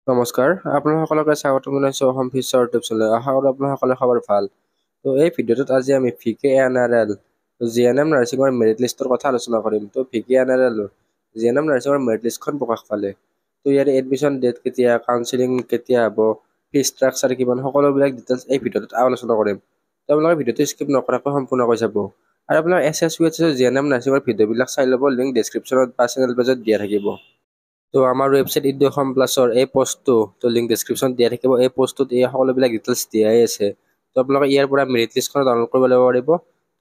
নমস্কাৰ, আপোনালোক সকলোকে স্বাগতম জনাইছোঁ অসম ফিচাৰ ইউটিউব চেনেল। আশা কৰোঁ আপোনালোক সকলোৰে খবৰ ভাল। এই ভিডিঅ'টোত আজি আমি VKNRL GNM নাৰ্ছিঙৰ মেৰিট লিষ্টৰ কথা আলোচনা কৰিম। VKNRL GNM নাৰ্ছিঙৰ মেৰিট লিষ্টখন প্ৰকাশ পালে। ইয়াৰ এডমিশ্যন ডেট কেতিয়া, কাউন্সিলিং কেতিয়া হ'ব, ফি ষ্ট্ৰাকচাৰ কিমান, সকলোবিলাক ডিটেইলছ এই ভিডিঅ'টোত আলোচনা কৰিম। আপোনালোকে ভিডিঅ'টো স্কিপ নকৰাকৈ সম্পূৰ্ণকৈ চাব। আৰু আপোনাৰ SSUHS GNM নাৰ্ছিঙৰ ভিডিঅ'বিলাক চাই ল'ব, লিংক ডেছক্ৰিপশ্যনত বা চেনেল পেজত দিয়া থাকিব। আমাৰ ৱেবছাইট ইডুকেশ্যন প্লাছৰ এই পষ্টটো লিংক ডেছক্ৰিপশ্যনত দিয়া থাকিব। এই পষ্টটোত এই সকলোবিলাক ডিটেইলছ দিয়াই আছে। আপোনালোকে ইয়াৰ পৰা মেৰিট লিষ্টখন ডাউনলোড কৰিব ল'ব পাৰিব।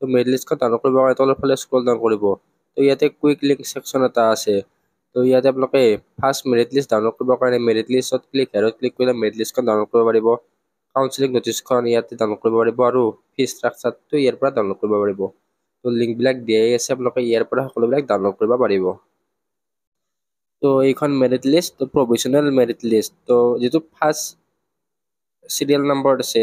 মেৰিট লিষ্টখন ডাউনলোড কৰিব কাৰণে তলৰ ফালে স্ক্ৰল ডাউন কৰিব। ইয়াতে কুইক লিংক ছেকশ্যন এটা আছে। ইয়াতে আপোনালোকে ফাৰ্ষ্ট মেৰিট লিষ্ট ডাউনলোড কৰিবৰ কাৰণে মেৰিট লিষ্টত ক্লিক কৰিলে মেৰিট লিষ্টখন ডাউনলোড কৰিব পাৰিব। কাউন্সিলিং নটিচখন ইয়াতে ডাউনলোড কৰিব পাৰিব আৰু ফি ষ্ট্ৰাকচাৰটো ইয়াৰ পৰা ডাউনলোড কৰিব পাৰিব। লিংকবিলাক দিয়াই আছে, আপোনালোকে ইয়াৰ পৰা সকলোবিলাক ডাউনলোড কৰিব পাৰিব। এইখন merit list provisional merit list. যিটো ফাৰ্ষ্ট চিৰিয়েল নম্বৰত আছে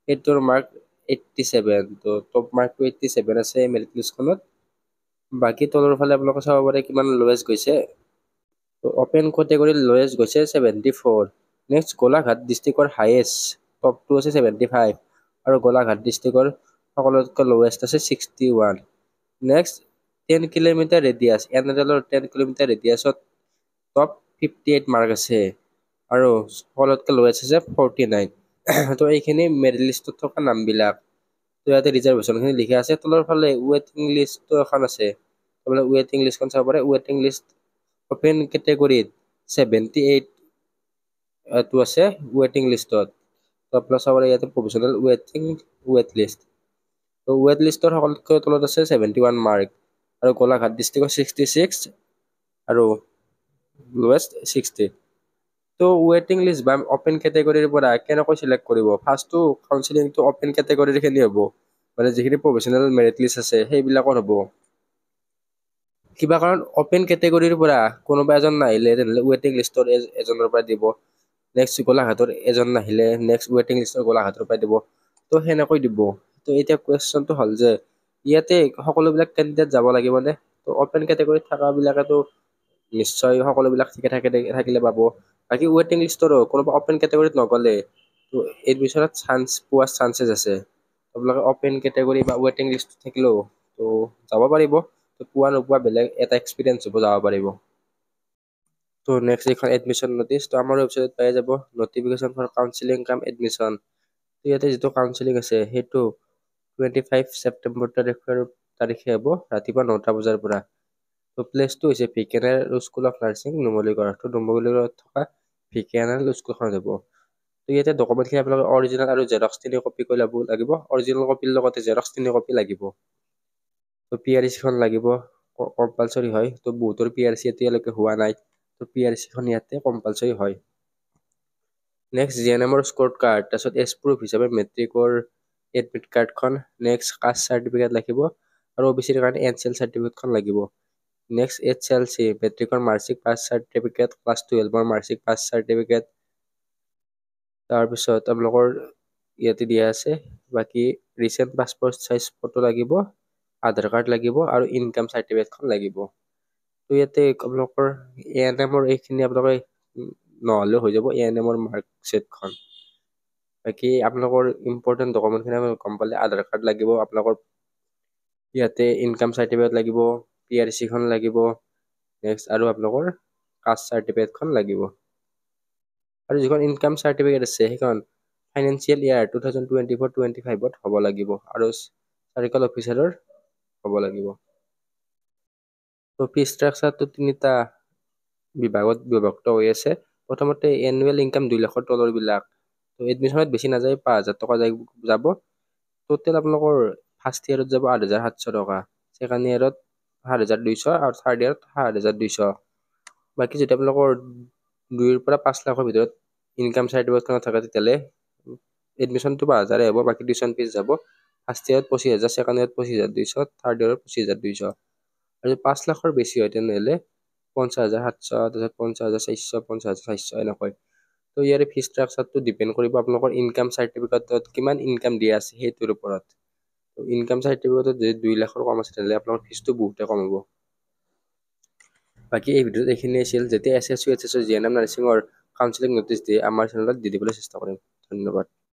সেইটোৰ মাৰ্ক 87। টপ মাৰ্কটো 87 আছে এই মেৰিট লিষ্টখনত। বাকী তলৰ ফালে আপোনালোকে চাব পাৰে কিমান লৱেষ্ট গৈছে। অপেন কেটেগৰী লৱেষ্ট গৈছে 74। নেক্সট গোলাঘাট ডিষ্ট্ৰিক্টৰ হাইয়েষ্ট টপটো আছে 75 আৰু গোলাঘাট ডিষ্ট্ৰিক্টৰ সকলোতকৈ লৱেষ্ট আছে 61। নেক্সট 10 কিলোমিটাৰ ৰেডিয়াছ, NRLৰ 10 কিলোমিটাৰ ৰেডিয়াছত টপ 58 মাৰ্ক আছে আৰু সকলোতকৈ লৱেষ্ট আছে 49। এইখিনি মেৰিট লিষ্টত থকা নামবিলাক। ইয়াতে ৰিজাৰ্ভেশ্যনখিনি লিখা আছে। তলৰ ফালে ৱেটিং লিষ্টটো এখন আছে। ৱেটিং লিষ্টখন চাব পাৰে। ৱেটিং লিষ্ট অপেন কেটেগৰীত 78 টো আছে ৱেটিং লিষ্টত। আপোনালোকে চাব পাৰে ইয়াতে প্ৰভিজনেল ৱেট লিষ্ট। ৱেট লিষ্টৰ সকলোতকৈ তলত আছে 71 মাৰ্ক আৰু গোলাঘাট ডিষ্ট্ৰিক্টৰ 66 আৰু লৱেষ্ট 60। ৱেটিং লিষ্ট বা অপেন কেটেগৰীৰ পৰা কেনেকৈ চিলেক্ট কৰিব? ফাৰ্ষ্টটো কাউন্সিলিংটো অপেন কেটেগৰীৰখিনি হ'ব, মানে যিখিনি প্ৰফেচনেল মেৰিট লিষ্ট আছে সেইবিলাকৰ হ'ব। কিবা কাৰণ অপেন কেটেগৰীৰ পৰা কোনোবা এজন নাহিলে তেনেহ'লে ৱেটিং লিষ্টৰ এজনৰ পৰা দিব। নেক্সট গোলাঘাটৰ এজন নাহিলে নেক্সট ৱেটিং লিষ্টৰ গোলাঘাটৰ পৰা দিব। সেনেকৈ দিব। এতিয়া কুৱেশ্যনটো হ'ল যে ইয়াতে সকলোবিলাক কেণ্ডিডেট যাব লাগিবনে? অপেন কেটেগৰীত থকাবিলাকেতো নিশ্চয় সকলোবিলাক ঠিকে থাকিলে পাব। বাকী ৱেটিং লিষ্টৰো কোনোবা অপেন কেটেগৰীত নগ'লে এডমিশ্যনত পোৱাৰ চান্সেছ আছে। আপোনালোকে অপেন কেটেগৰী বা ৱেটিং লিষ্ট থাকিলেও যাব পাৰিব। পোৱা নোপোৱা বেলেগ এটা এক্সপিৰিয়েঞ্চ হ'ব, যাব পাৰিব। নেক্সট এইখন এডমিশ্যন নটিচ। আমাৰ ৱেবছাইটত পাই যাব নটিফিকেশ্যন ফৰ কাউন্সিলিং কাম এডমিশ্যন। ইয়াতে যিটো কাউন্সিলিং আছে সেইটো 25 ছেপ্টেম্বৰ তাৰিখে হ'ব ৰাতিপুৱা 9টা বজাৰ পৰা। প্লেচটো হৈছে VKNRL school of nursing Numaligarh. নুমলীগড়ত থকা VKNRL স্কুলখনত হ'ব। ইয়াতে ডকুমেণ্টখিনি আপোনালোকে অৰিজিনেল আৰু জেৰক্স 3 কপি কৰি ল'ব লাগিব। অৰিজিনেল কপিৰ লগতে জেৰক্স 3 কপি লাগিব। PRC খন লাগিব, কম্পালচৰি হয়। বহুতৰ PRC এতিয়ালৈকে হোৱা নাই। PRC খন ইয়াতে কম্পালচৰি হয়। নেক্সট GNMৰ স্ক'ৰ কাৰ্ড, তাৰপিছত এজ প্ৰুফ হিচাপে মেট্ৰিকৰ এডমিট কাৰ্ডখন, নেক্সট কাষ্ট চাৰ্টিফিকেট লাগিব আৰু OBCৰ কাৰণে NCL চাৰ্টিফিকেটখন লাগিব। নেক্সট HLC মেট্ৰিকৰ মাৰ্কশ্বিট, পাছ চাৰ্টিফিকেট, ক্লাছ 12ৰ মাৰ্কশ্বিট, পাছ চাৰ্টিফিকেট। তাৰপিছত আপোনালোকৰ ইয়াতে দিয়া আছে বাকী ৰিচেণ্ট পাছপৰ্ট চাইজ ফটো লাগিব, আধাৰ কাৰ্ড লাগিব আৰু ইনকাম চাৰ্টিফিকেটখন লাগিব। ইয়াতে আপোনালোকৰ ANMৰ এইখিনি আপোনালোকে নহ'লেও হৈ যাব, ANMৰ মাৰ্কশ্বিটখন। বাকী আপোনালোকৰ ইম্পৰ্টেণ্ট ডকুমেণ্টখিনি গম পালে, আধাৰ কাৰ্ড লাগিব আপোনালোকৰ, ইয়াতে ইনকাম চাৰ্টিফিকেট লাগিব, PRC খন লাগিব, নেক্সট আৰু আপোনালোকৰ কাষ্ট চাৰ্টিফিকেটখন লাগিব। আৰু যিখন ইনকাম চাৰ্টিফিকেট আছে সেইখন ফাইনেন্সিয়েল ইয়াৰ 2024-25ত হ'ব লাগিব আৰু চাৰ্কল অফিচাৰৰ হ'ব লাগিব। ফি ষ্ট্ৰাকচাৰটো 3টা বিভাগত বিভক্ত হৈ আছে। প্ৰথমতে এনুৱেল ইনকাম 2 লাখৰ তলৰবিলাক। এডমিশ্যনত বেছি নাযায়, 5,000 টকা যাব। টোটেল আপোনালোকৰ ফাৰ্ষ্ট ইয়েৰত যাব 8,700 টকা, ছেকেণ্ড ইয়েৰত 7,200 আৰু থাৰ্ড ইয়েৰত 7,200। বাকী যদি আপোনালোকৰ 2 পৰা 5 লাখৰ ভিতৰত ইনকাম চাৰ্টিফিকেটখন থাকে তেতিয়াহ'লে এডমিশ্যনটো 5,000 হ'ব, বাকী টিউশ্যন ফিজ যাব। ফাৰ্ষ্ট ইয়েৰত 25,000, ছেকেণ্ড ইয়েৰত 25,200, থাৰ্ড ইয়েৰত 25,200। আৰু 5 লাখৰ বেছি হয় তেনেহ'লে 50,700, তাৰপিছত 50,400, 50,400 এনেকৈ। ইয়াৰে ফি ষ্ট্ৰাকচাৰটো ডিপেণ্ড কৰিব আপোনালোকৰ ইনকাম চাৰ্টিফিকেটত কিমান ইনকাম দিয়া আছে সেইটোৰ ওপৰত। ইনকাম চাৰ্টিফিকেটত যদি 2 লাখৰ কম আছে তেনেহ'লে আপোনালোকৰ ফিজটো বহুতে কম হ'ব। বাকী এই ভিডিঅ'ত এইখিনি আছিল। যেতিয়া SSUHS GNM নাৰ্ছিঙৰ কাউন্সিলিং নটিচ দিয়ে আমাৰ চেনেলত দি দিবলৈ চেষ্টা কৰিম। ধন্যবাদ।